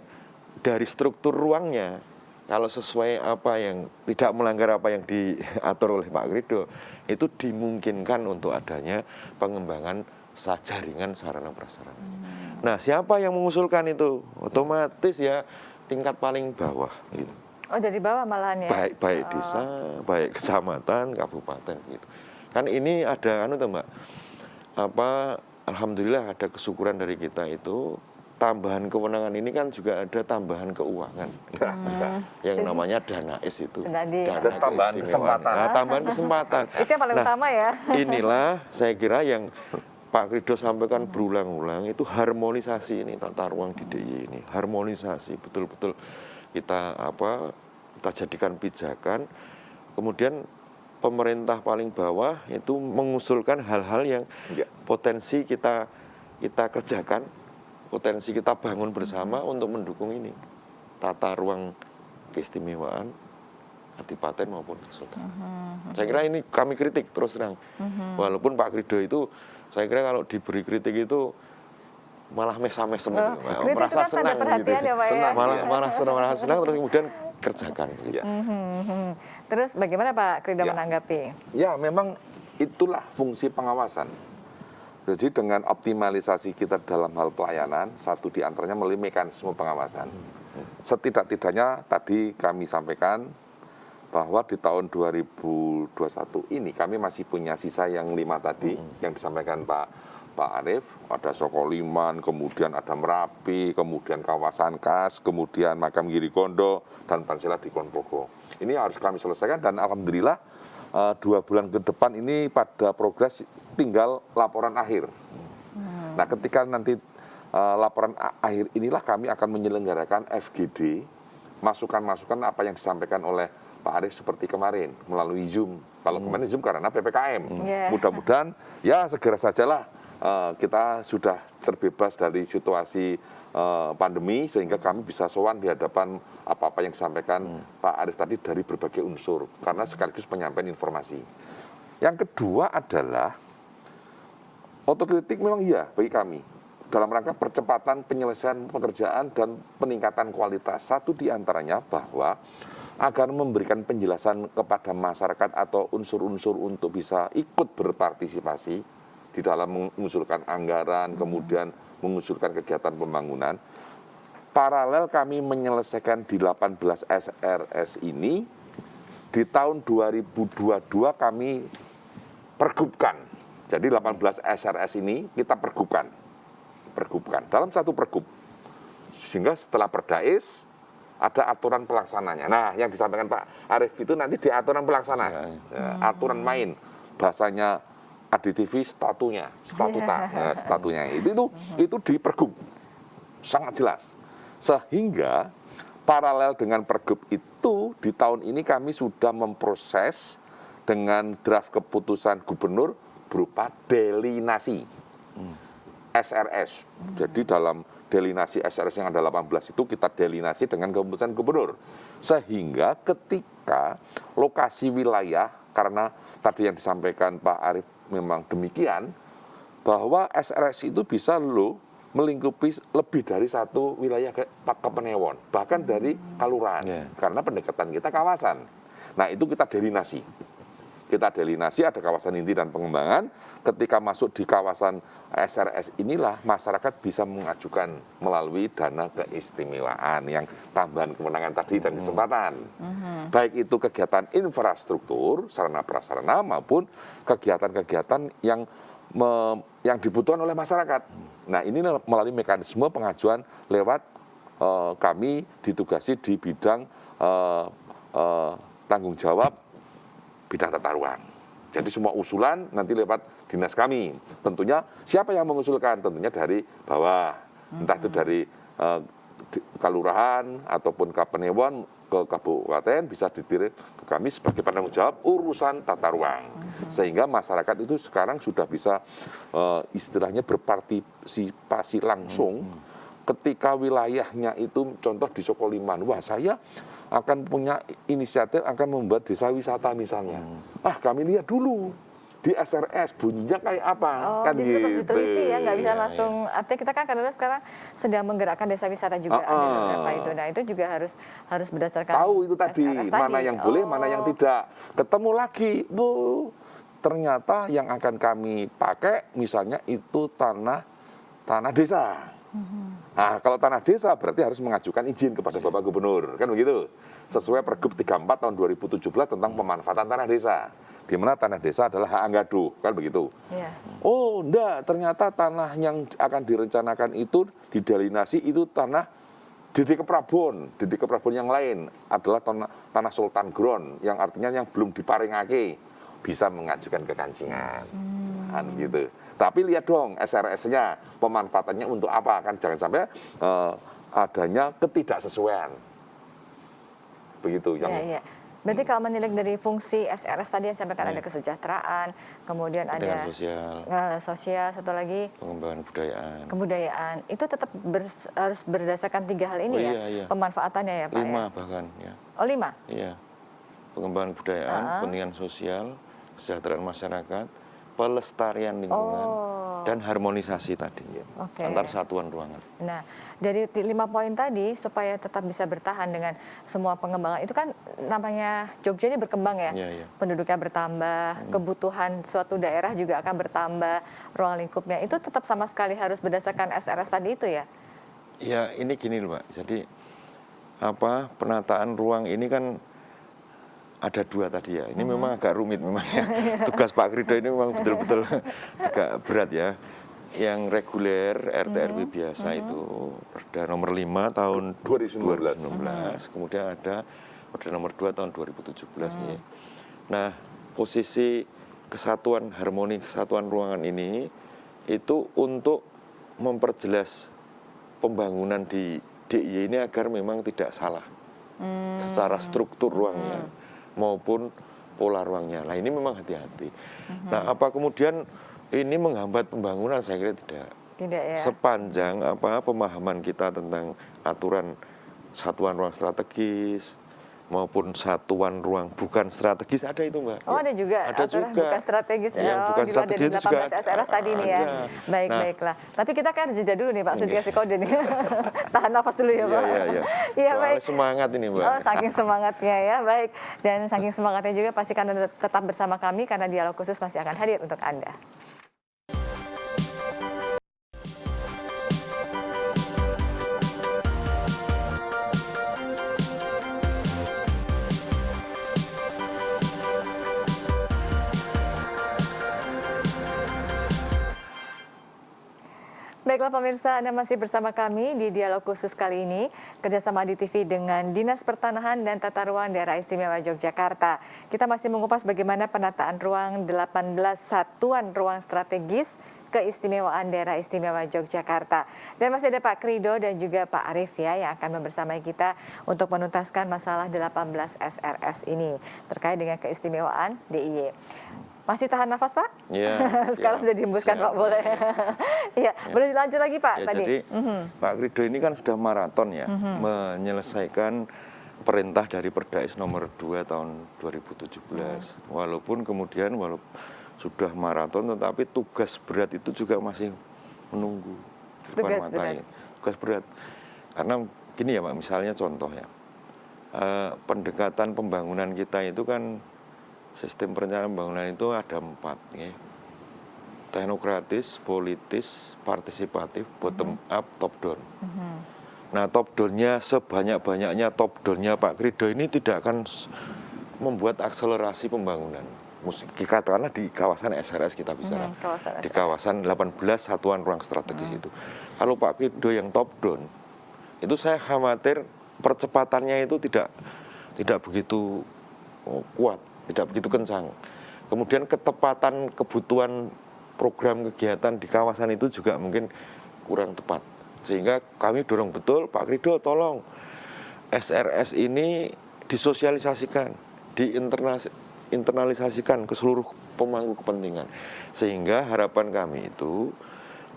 dari struktur ruangnya kalau sesuai apa yang tidak melanggar apa yang diatur oleh Pak Krido, itu dimungkinkan untuk adanya pengembangan jaringan sarana prasarananya. Nah, siapa yang mengusulkan itu? Otomatis ya tingkat paling bawah gitu. Oh, dari bawah malahan ya? Baik desa, baik kecamatan, kabupaten gitu. Kan ini ada Mbak. Alhamdulillah ada kesyukuran dari kita itu. Tambahan kewenangan ini kan juga ada tambahan keuangan yang namanya DANAIS itu. Dana tambahan kesempatan. Nah, tambahan kesempatan. Itu yang paling utama ya. Inilah saya kira yang Pak Krido sampaikan berulang-ulang itu harmonisasi ini tata ruang di DIY ini. Harmonisasi betul-betul kita jadikan pijakan. Kemudian pemerintah paling bawah itu mengusulkan hal-hal yang Ya. potensi kita kerjakan, potensi kita bangun bersama untuk mendukung ini. Tata ruang keistimewaan Kadipaten maupun Kesultanan. Saya kira ini kami kritik terus terang. Walaupun Pak Krido itu, saya kira kalau diberi kritik itu malah mesam-mesem, kritik itu kan tanda perhatian ya, Pak, ya? Senang, malah senang terus kemudian kerjakan. Ya. Terus bagaimana Pak Krido Ya. menanggapi? Ya, memang itulah fungsi pengawasan. Jadi dengan optimalisasi kita dalam hal pelayanan, satu di antaranya melalui mekanisme pengawasan. Setidak-tidaknya tadi kami sampaikan bahwa di tahun 2021 ini kami masih punya sisa yang 5 tadi yang disampaikan Pak Arief, ada Sokoliman, kemudian ada Merapi, kemudian kawasan Kas, kemudian Makam Giri Kondo, dan Pansela di Konpogo. Ini harus kami selesaikan dan alhamdulillah 2 bulan ke depan ini pada progres tinggal laporan akhir. Nah, ketika nanti laporan akhir inilah kami akan menyelenggarakan FGD, masukan-masukan apa yang disampaikan oleh Pak Arief seperti kemarin melalui Zoom. Kalau kemarin Zoom karena PPKM. Mudah-mudahan ya segera sajalah kita sudah terbebas dari situasi pandemi sehingga kami bisa sowan di hadapan apa-apa yang disampaikan Pak Arief tadi dari berbagai unsur karena sekaligus penyampaian informasi. Yang kedua adalah otokritik memang iya bagi kami dalam rangka percepatan penyelesaian pekerjaan dan peningkatan kualitas. Satu di antaranya bahwa agar memberikan penjelasan kepada masyarakat atau unsur-unsur untuk bisa ikut berpartisipasi di dalam mengusulkan anggaran, kemudian mengusulkan kegiatan pembangunan. Paralel kami menyelesaikan di 18 SRS ini, di tahun 2022 kami pergubkan. Jadi 18 SRS ini kita pergubkan dalam satu pergub. Sehingga setelah Perdais, ada aturan pelaksananya. Nah, yang disampaikan Pak Arief itu nanti di aturan pelaksana, aturan main, bahasanya ADTV statuta, statunya itu di pergub sangat jelas. Sehingga paralel dengan pergub itu di tahun ini kami sudah memproses dengan draft keputusan gubernur berupa delinasi SRS. Jadi dalam delinasi SRS yang ada 18 itu kita delinasi dengan keputusan gubernur. Sehingga ketika lokasi wilayah, karena tadi yang disampaikan Pak Arief memang demikian, bahwa SRS itu bisa melingkupi lebih dari satu wilayah kepenewon, bahkan dari kelurahan, karena pendekatan kita kawasan. Nah itu kita delinasi. Kita delinasi, ada kawasan inti dan pengembangan. Ketika masuk di kawasan SRS inilah masyarakat bisa mengajukan melalui dana keistimewaan yang tambahan kewenangan tadi dan kesempatan. Baik itu kegiatan infrastruktur, sarana prasarana maupun kegiatan-kegiatan yang dibutuhkan oleh masyarakat. Nah ini melalui mekanisme pengajuan lewat kami ditugasi di bidang tanggung jawab bidang tata ruang. Jadi semua usulan nanti lewat dinas kami. Tentunya siapa yang mengusulkan? Tentunya dari bawah. Entah itu dari kelurahan ataupun kapenewon ke kabupaten bisa ditirik ke kami sebagai penanggung jawab urusan tata ruang. Sehingga masyarakat itu sekarang sudah bisa istilahnya berpartisipasi langsung ketika wilayahnya itu contoh di Sokoliman. Wah, saya akan punya inisiatif akan membuat desa wisata misalnya. Kami lihat dulu di SRS bunyinya kayak apa. Kan jadi tetap diteliti ya, nggak bisa langsung. Artinya kita kan karena sekarang sedang menggerakkan desa wisata juga ada beberapa itu. Nah itu juga harus berdasarkan tahu itu tadi SRS mana yang boleh, mana yang tidak. Ketemu lagi, Bu, ternyata yang akan kami pakai misalnya itu tanah desa. Nah, kalau tanah desa berarti harus mengajukan izin kepada Bapak Gubernur, kan begitu? Sesuai Pergub 34 tahun 2017 tentang pemanfaatan tanah desa. Di mana tanah desa adalah hak anggaduh, kan begitu? Iya. Oh, enggak, ternyata tanah yang akan direncanakan itu didelinasi itu tanah Didi Keprabon yang lain adalah tanah Sultan Ground yang artinya yang belum diparingake bisa mengajukan kekancingan. Kan gitu. Tapi lihat dong SRS-nya, pemanfaatannya untuk apa, kan jangan sampai adanya ketidaksesuaian. Begitu yang Berarti kalau menilik dari fungsi SRS tadi yang sampaikan ada kesejahteraan, kemudian Pendidikan ada sosial, sosial, satu lagi pengembangan kebudayaan. kebudayaan. Itu tetap harus berdasarkan 3 hal ini Oh ya, iya, iya. pemanfaatannya ya Pak 5 ya? bahkan ya. Oh 5? Iya. Pengembangan kebudayaan, pendidikan sosial, kesejahteraan masyarakat, pelestarian lingkungan, dan harmonisasi tadi Oke. antar satuan ruangan. Nah, dari 5 poin tadi supaya tetap bisa bertahan dengan semua pengembangan itu kan namanya Jogja ini berkembang ya. Iya, iya. Penduduknya bertambah, kebutuhan suatu daerah juga akan bertambah, ruang lingkupnya itu tetap sama sekali harus berdasarkan SRS tadi itu ya. Ya ini gini loh Pak, jadi penataan ruang ini kan ada 2 tadi ya. Ini memang agak rumit memang ya. Tugas Pak Krido ini memang betul-betul agak berat ya. Yang reguler RT RW biasa itu Perda nomor 5 tahun 2016. Kemudian ada Perda nomor 2 tahun 2017 ya. Nah, posisi kesatuan harmoni kesatuan ruangan ini itu untuk memperjelas pembangunan di DIY ini agar memang tidak salah secara struktur ruangnya maupun pola ruangnya. Nah ini memang hati-hati. Nah apa kemudian ini menghambat pembangunan? Saya kira tidak. Tidak ya. Sepanjang pemahaman kita tentang aturan satuan ruang strategis maupun satuan ruang bukan strategis ada itu Mbak. Oh ada juga Ada aturan juga. bukan strategis. Yang bukan di luar strategis dari itu juga 18 SRS tadi nih ya. ada. Baik, Nah. baiklah. Tapi kita kan harus jeda dulu nih Pak, sudah dikasih kode nih. Tahan nafas dulu ya Pak. Iya. Iya Soalnya baik. semangat ini Mbak. Oh, saking semangatnya ya, baik. Dan saking semangatnya juga pastikan Anda tetap bersama kami karena dialog khusus masih akan hadir untuk Anda. Baiklah pemirsa, Anda masih bersama kami di dialog khusus kali ini kerjasama di TV dengan Dinas Pertanahan dan Tata Ruang Daerah Istimewa Yogyakarta. Kita masih mengupas bagaimana penataan ruang 18 satuan ruang strategis keistimewaan Daerah Istimewa Yogyakarta. Dan masih ada Pak Krido dan juga Pak Arief ya yang akan membersamai kita untuk menuntaskan masalah 18 SRS ini terkait dengan keistimewaan DIY. Masih tahan nafas Pak? Iya. Sekarang sudah dihembuskan Pak, boleh. Iya, boleh dilanjut lagi Pak Ya, tadi. jadi Pak Krido ini kan sudah maraton ya menyelesaikan perintah dari Perda-IS nomor 2 tahun 2017. Walaupun kemudian sudah maraton tetapi tugas berat itu juga masih menunggu di depan Tugas mata berat. ini. Tugas berat. Karena gini ya Pak, misalnya contoh ya. Pendekatan pembangunan kita itu kan sistem perencanaan pembangunan itu ada 4 ya. Teknokratis, politis, partisipatif, bottom up, top down. Nah top down-nya sebanyak-banyaknya top down-nya Pak Krido ini tidak akan membuat akselerasi pembangunan. Katakanlah di kawasan SRS kita bicara, kawasan di SRS. kawasan 18 satuan ruang strategis itu. Kalau Pak Krido yang top down, itu saya khawatir percepatannya itu tidak begitu kuat, tidak begitu kencang. Kemudian ketepatan kebutuhan program kegiatan di kawasan itu juga mungkin kurang tepat. Sehingga kami dorong betul, Pak Krido tolong SRS ini disosialisasikan, diinternalisasikan ke seluruh pemangku kepentingan. Sehingga harapan kami itu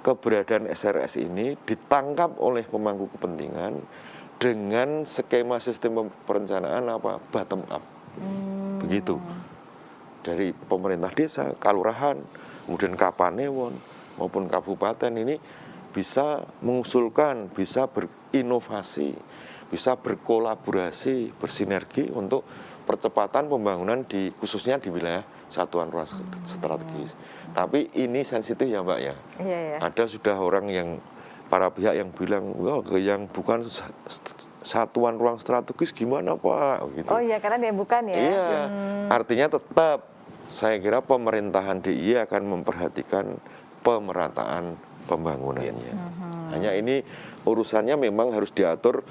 keberadaan SRS ini ditangkap oleh pemangku kepentingan dengan skema sistem perencanaan bottom up. Begitu. Dari pemerintah desa, kalurahan, kemudian Kapanewon maupun kabupaten ini bisa mengusulkan, bisa berinovasi, bisa berkolaborasi, bersinergi untuk percepatan pembangunan khususnya di wilayah satuan ruang strategis. Tapi ini sensitif ya Mbak ya. Iya, iya. Ada sudah orang yang para pihak yang bilang, wah yang bukan satuan ruang strategis gimana Pak? Gitu. Oh iya, karena dia bukan ya. Iya, artinya tetap saya kira pemerintahan DIY akan memperhatikan pemerataan pembangunannya. Hanya ini urusannya memang harus diatur,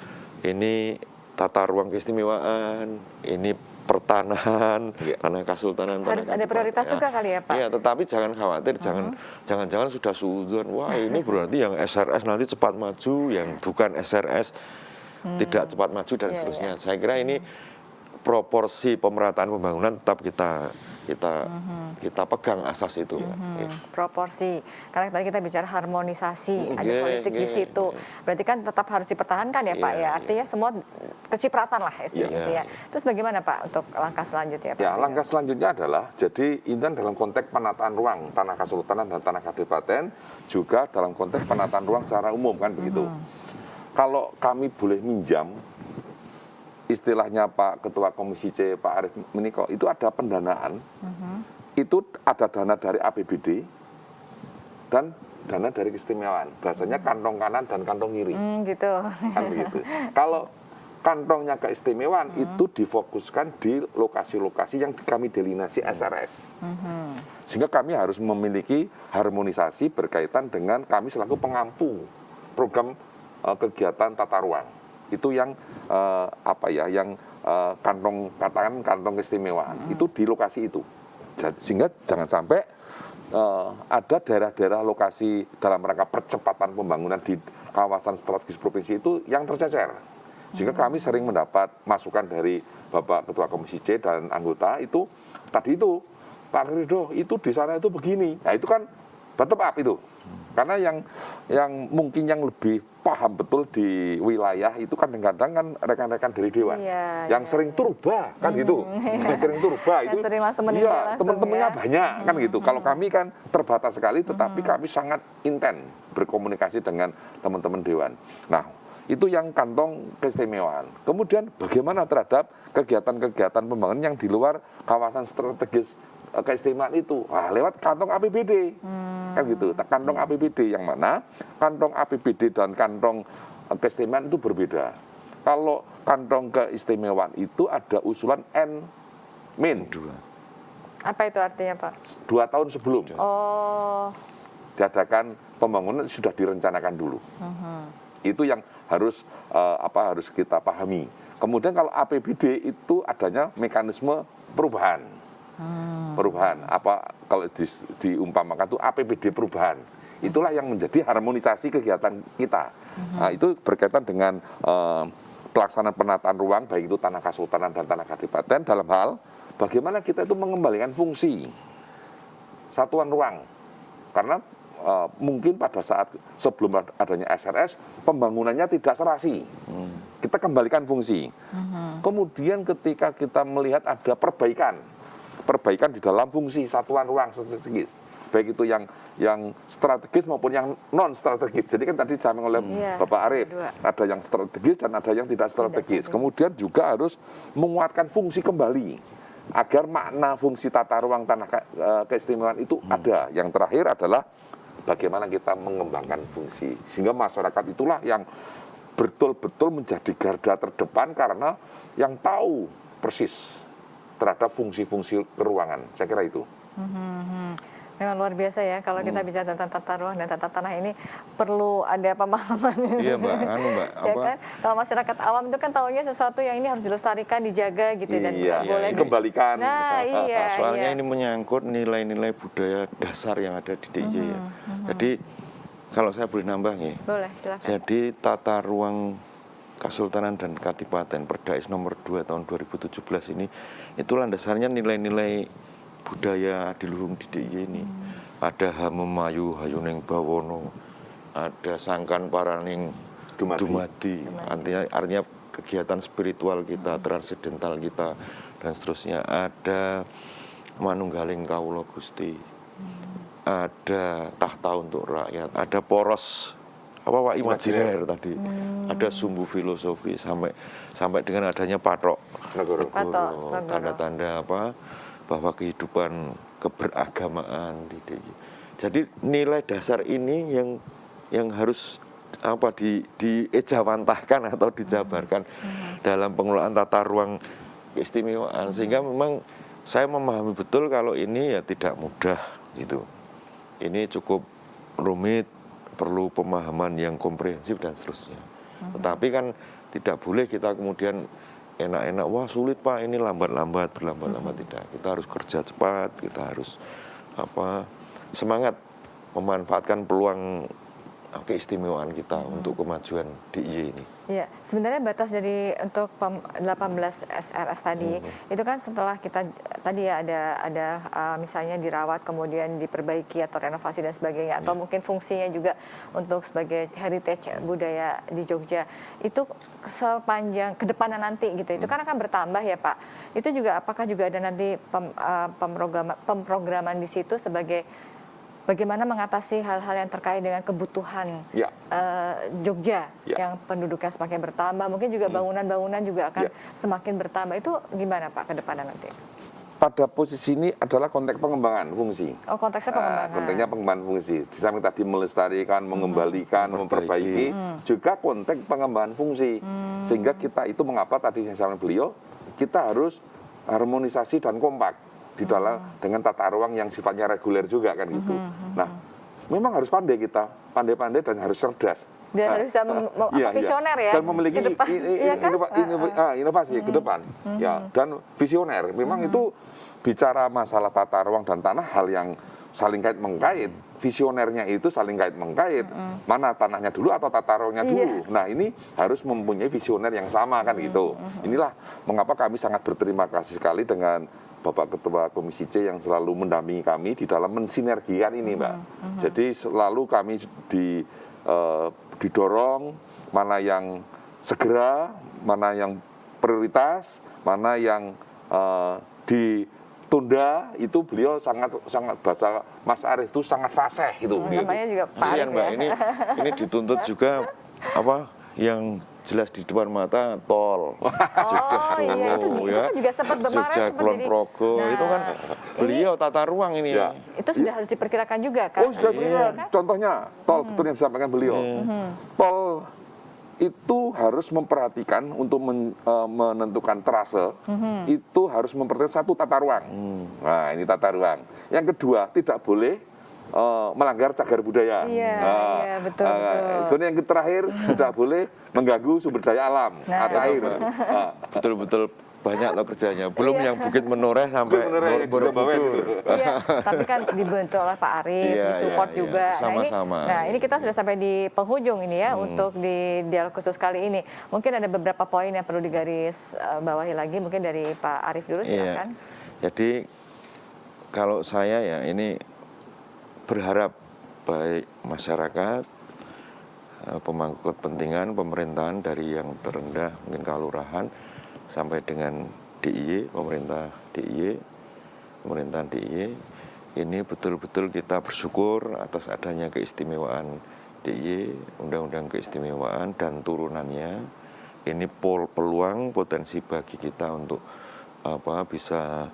ini tata ruang keistimewaan, ini pertanahan, tanah kasultanan. Harus ada prioritas juga kali ya Pak. Iya, tetapi jangan khawatir, jangan sudah suudzon, wah ini berarti yang SRS nanti cepat maju, yang bukan SRS tidak cepat maju dan seterusnya. Saya kira ini proporsi pemerataan pembangunan tetap kita pegang asas itu. Ya. Proporsi. Karena tadi kita bicara harmonisasi, ada Iya, holistik di iya, situ. Berarti kan tetap harus dipertahankan ya Pak Iya, ya. iya. Artinya semua kecipratan lah Iya, gitu ya. iya. Terus bagaimana Pak untuk langkah selanjutnya Pak? Ya, langkah selanjutnya adalah jadi ini dalam konteks penataan ruang tanah kesultanan dan tanah kadipaten, juga dalam konteks penataan ruang secara umum kan begitu. Kalau kami boleh minjam, istilahnya Pak Ketua Komisi C, Pak Arief Meniko, itu ada pendanaan, itu ada dana dari APBD dan dana dari keistimewaan. Bahasanya kantong kanan dan kantong kiri. Gitu. Kan begitu. Kalau kantongnya keistimewaan itu difokuskan di lokasi-lokasi yang kami delinasi SRS. Sehingga kami harus memiliki harmonisasi berkaitan dengan kami selaku pengampu program kegiatan tata ruang. Itu yang kantong keistimewaan itu di lokasi itu. Sehingga jangan sampai ada daerah-daerah lokasi dalam rangka percepatan pembangunan di kawasan strategis provinsi itu yang tercecer. Sehingga kami sering mendapat masukan dari Bapak Ketua Komisi C dan anggota itu, tadi itu, Pak Ridho, itu di sana itu begini. Nah itu kan bottom up itu. Karena yang mungkin yang lebih paham betul di wilayah itu kan kadang-kadang kan rekan-rekan dari Dewan. Yang sering turba kan gitu. Yang sering turba itu. Sering langsung meninjau langsung, teman-temannya ya. banyak kan gitu. Kalau kami kan terbatas sekali, tetapi kami sangat intens berkomunikasi dengan teman-teman Dewan. Nah, itu yang kantong keistimewaan. Kemudian bagaimana terhadap kegiatan-kegiatan pembangunan yang di luar kawasan strategis keistimewaan itu? Nah, lewat kantong APBD. Kan gitu. Kantong APBD yang mana kantong APBD dan kantong keistimewaan itu berbeda. Kalau kantong keistimewaan itu ada usulan N-min. Apa itu artinya Pak? 2 tahun sebelum Oh. diadakan pembangunan sudah direncanakan dulu. Itu yang harus harus kita pahami. Kemudian kalau APBD itu adanya mekanisme perubahan. Perubahan kalau diumpamakan itu APBD perubahan. Itulah yang menjadi harmonisasi kegiatan kita. Nah, itu berkaitan dengan pelaksanaan penataan ruang baik itu tanah kesultanan dan tanah kadipaten dalam hal bagaimana kita itu mengembalikan fungsi satuan ruang. Karena mungkin pada saat sebelum adanya SRS pembangunannya tidak serasi. Kita kembalikan fungsi. Kemudian ketika kita melihat ada perbaikan di dalam fungsi satuan ruang strategis, baik itu yang strategis maupun yang non strategis. Jadi kan tadi disampaikan oleh Bapak Arief, ada yang strategis dan ada yang tidak strategis. Kemudian juga harus menguatkan fungsi kembali agar makna fungsi tata ruang tanah keistimewaan itu ada. Yang terakhir adalah bagaimana kita mengembangkan fungsi sehingga masyarakat itulah yang betul-betul menjadi garda terdepan karena yang tahu persis terhadap fungsi-fungsi keruangan. Saya kira itu. Memang luar biasa ya kalau kita bicara tentang tata ruang dan tata tanah ini perlu ada pemahaman. Iya Mbak, Ya kan? Kalau masyarakat awam itu kan taunya sesuatu yang ini harus dilestarikan, dijaga gitu dan tidak boleh dikembalikan. Nah, iya. Soalnya ini menyangkut nilai-nilai budaya dasar yang ada di DIY ya. Jadi kalau saya boleh nambah nih. Boleh, silakan. Jadi tata ruang Kesultanan dan Kadipaten Perdais nomor 2 tahun 2017 ini itu landasannya nilai-nilai budaya di luhung di DIY ini. Ada Hamemayu Hayuning Bawono, ada Sangkan Paraning Dumadi. Artinya kegiatan spiritual kita, transidental kita dan seterusnya. Ada Manunggaling Kawula Gusti. Ada tahta untuk rakyat, ada poros imajiner tadi, ada sumbu filosofi sampai dengan adanya patok negoro, tanda-tanda bahwa kehidupan keberagamaan di DIY. Jadi nilai dasar ini yang harus diejawantahkan atau dijabarkan dalam pengelolaan tata ruang keistimewaan, sehingga memang saya memahami betul kalau ini ya tidak mudah gitu. Ini cukup rumit, perlu pemahaman yang komprehensif dan seterusnya. Tetapi kan tidak boleh kita kemudian enak-enak, wah sulit Pak, ini lambat-lambat, berlambat-lambat. Tidak. Kita harus kerja cepat, kita harus semangat memanfaatkan peluang keistimewaan kita untuk kemajuan DIY ini. Ya, sebenarnya batas dari untuk 18 SRS tadi itu kan setelah kita tadi ya ada misalnya dirawat kemudian diperbaiki atau renovasi dan sebagainya atau mungkin fungsinya juga untuk sebagai heritage budaya di Jogja itu sepanjang kedepannya nanti gitu itu kan akan bertambah ya Pak. Itu juga apakah juga ada nanti pemrograman di situ sebagai bagaimana mengatasi hal-hal yang terkait dengan kebutuhan Jogja yang penduduknya semakin bertambah, mungkin juga bangunan-bangunan juga akan semakin bertambah. Itu gimana Pak ke depannya nanti? Pada posisi ini adalah konteks pengembangan fungsi. Oh, konteksnya pengembangan. Konteksnya pengembangan fungsi. Di samping tadi melestarikan, mengembalikan, memperbaiki, juga konteks pengembangan fungsi. Sehingga kita itu mengapa tadi yang sama beliau, kita harus harmonisasi dan kompak di dalam dengan tata ruang yang sifatnya reguler juga kan gitu. Nah, memang harus pandai kita, pandai-pandai dan harus cerdas. Dan harus bisa visioner ya. Dan memiliki inovasi ke depan. Ya, dan visioner. Memang itu bicara masalah tata ruang dan tanah hal yang saling kait mengkait. Visionernya itu saling kait mengkait. Mana tanahnya dulu atau tata ruangnya dulu. Nah, ini harus mempunyai visioner yang sama kan gitu. Inilah mengapa kami sangat berterima kasih sekali dengan Bapak Ketua Komisi C yang selalu mendampingi kami di dalam mensinergikan ini, Mbak. Jadi selalu kami didorong mana yang segera, mana yang prioritas, mana yang ditunda, itu beliau sangat bahasa Mas Arief itu sangat fasih itu. Namanya juga Pak Arief Mbak, ya. ini dituntut juga yang jelas di depan mata tol. Jogja Solo, itu kan juga sempat kemarin Jogja Kulon Progo, itu kan beliau tata ruang ini. Itu sudah harus diperkirakan juga kan? Oh, sudah diperkirakan. Contohnya tol betul yang disampaikan beliau. Tol itu harus memperhatikan untuk menentukan trase, itu harus memperhatikan satu tata ruang. Nah, ini tata ruang. Yang kedua, tidak boleh melanggar cagar budaya. Iya, betul. Kemudian yang terakhir tidak boleh mengganggu sumber daya alam, air. Betul-betul banyak loh kerjanya. Belum yang Bukit Menoreh sampai Borobudur. Iya, tapi kan dibantu oleh Pak Arief, disupport juga. Sama-sama. Nah, ini kita sudah sampai di penghujung ini ya untuk di dialog khusus kali ini. Mungkin ada beberapa poin yang perlu digaris bawahi lagi. Mungkin dari Pak Arief dulu silakan. Jadi kalau saya ya ini berharap baik masyarakat, pemangku kepentingan, pemerintahan dari yang terendah mungkin kelurahan sampai dengan DIY, pemerintahan DIY, ini betul-betul kita bersyukur atas adanya keistimewaan DIY, undang-undang keistimewaan dan turunannya. Ini peluang potensi bagi kita untuk bisa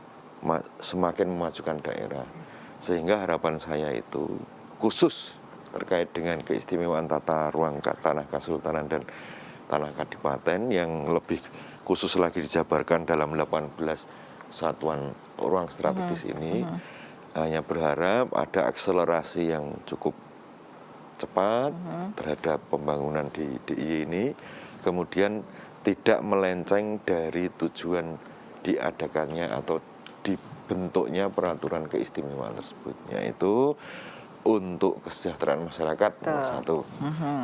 semakin memajukan daerah. Sehingga harapan saya itu khusus terkait dengan keistimewaan tata ruang tanah Kasultanan dan tanah Kadipaten yang lebih khusus lagi dijabarkan dalam 18 satuan ruang strategis ini. Hanya berharap ada akselerasi yang cukup cepat terhadap pembangunan di DIY ini, kemudian tidak melenceng dari tujuan diadakannya atau dibentuknya peraturan keistimewaan tersebut, yaitu untuk kesejahteraan masyarakat nomor satu,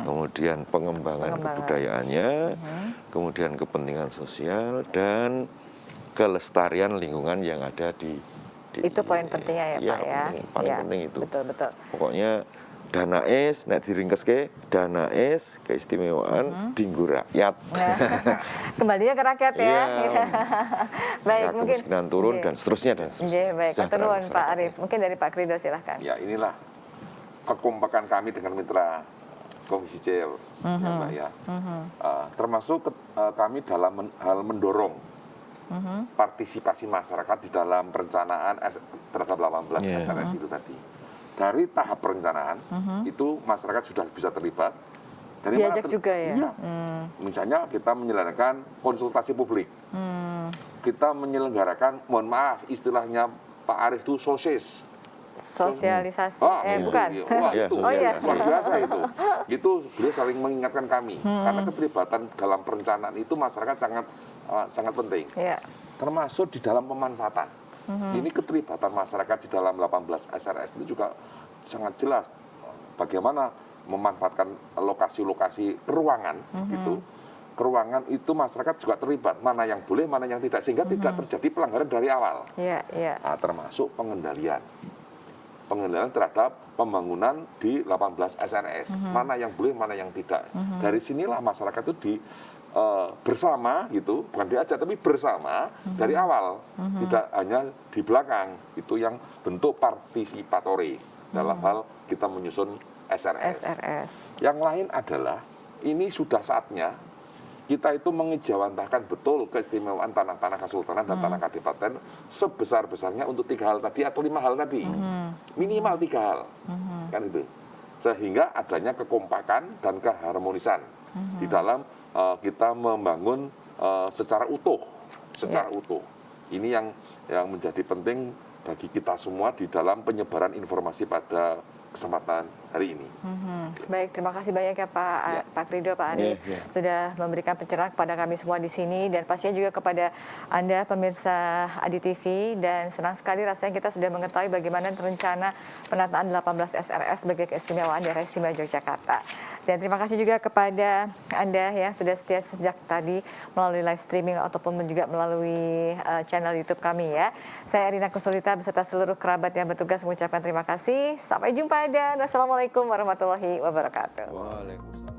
kemudian pengembangan kebudayaannya, kemudian kepentingan sosial dan kelestarian lingkungan yang ada di itu poin pentingnya ya Pak ya. Paling penting itu. Betul. Pokoknya dana es, nek diringkeske dana es keistimewaan dinggo rakyat. Kembalinya ke rakyat ya. Baik, mungkin kemiskinan turun dan seterusnya dan seterusnya. Baik, turun Pak Arief. Mungkin dari Pak Krido silahkan. Ya, inilah kekompakan kami dengan mitra Komisi C, ya Mbak ya. Termasuk kami dalam hal mendorong partisipasi masyarakat di dalam perencanaan terhadap 18 SRS itu tadi. Dari tahap perencanaan itu masyarakat sudah bisa terlibat. Dari diajak juga ya? Iya. Misalnya kita menyelenggarakan konsultasi publik. Kita menyelenggarakan, mohon maaf istilahnya Pak Arief itu sosis. Sosialisasi, bukan? Wah, itu iya. luar biasa itu. Itu beliau saling mengingatkan kami. Karena keterlibatan dalam perencanaan itu masyarakat sangat penting. Termasuk di dalam pemanfaatan. Ini keterlibatan masyarakat di dalam 18 SRS itu juga sangat jelas bagaimana memanfaatkan lokasi-lokasi keruangan gitu. Keruangan itu masyarakat juga terlibat, mana yang boleh, mana yang tidak, sehingga tidak terjadi pelanggaran dari awal. Iya, iya. Nah, termasuk pengendalian terhadap pembangunan di 18 SRS, mana yang boleh, mana yang tidak. Dari sinilah masyarakat itu bersama gitu, bukan diajak tapi bersama dari awal, tidak hanya di belakang. Itu yang bentuk partisipatori dalam hal kita menyusun SRS. Yang lain adalah ini sudah saatnya kita itu mengejawantahkan betul keistimewaan tanah-tanah kesultanan dan tanah kadipaten sebesar-besarnya untuk 3 hal tadi atau 5 hal tadi. Minimal 3 hal. Kan itu. Sehingga adanya kekompakan dan keharmonisan di dalam kita membangun secara utuh. Ini yang menjadi penting bagi kita semua di dalam penyebaran informasi pada kesempatan hari ini. Baik, terima kasih banyak ya Pak Krido, Pak Arif, sudah memberikan pencerahan kepada kami semua di sini dan pastinya juga kepada Anda pemirsa Adi TV, dan senang sekali rasanya kita sudah mengetahui bagaimana rencana penataan 18 SRS sebagai keistimewaan daerah istimewa Yogyakarta. Dan terima kasih juga kepada Anda yang sudah setia sejak tadi melalui live streaming ataupun juga melalui channel YouTube kami ya. Saya Erina Kusulita beserta seluruh kerabat yang bertugas mengucapkan terima kasih. Sampai jumpa dan wassalamualaikum warahmatullahi wabarakatuh. Waalaikumsalam.